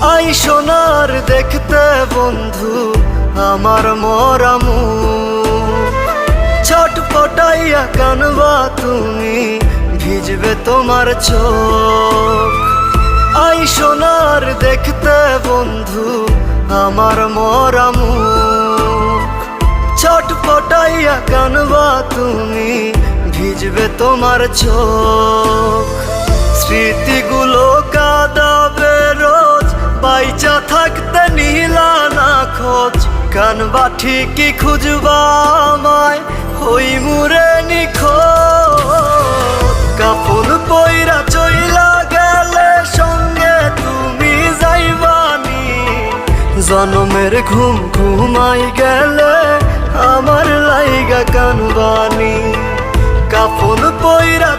I সোনার দেখতে বন্ধু আমার মরা মুখ, ছটফটাইয়া কানবা তুমি, ভিজবে তোমার চোখ। আই সোনার দেখতে বন্ধু আমার মরা মুখ, ছটফটাইয়া কানবা তুমি, ভিজবে তোমার চোখ। স্মৃতিগুলো কাঁদাবে রোজ, বাইচা থাকতে নিলা না খোঁজ। কানবা ঠিকই খুঁজবা আমায়, হই মুরে নিখোঁজ। কাপন পইরা চইলা গেলে সঙ্গে তুমি যাইবানি, জনমের ঘুম ঘুমাই গেলে আমার লাইগা কানবানি। কাপন পইরা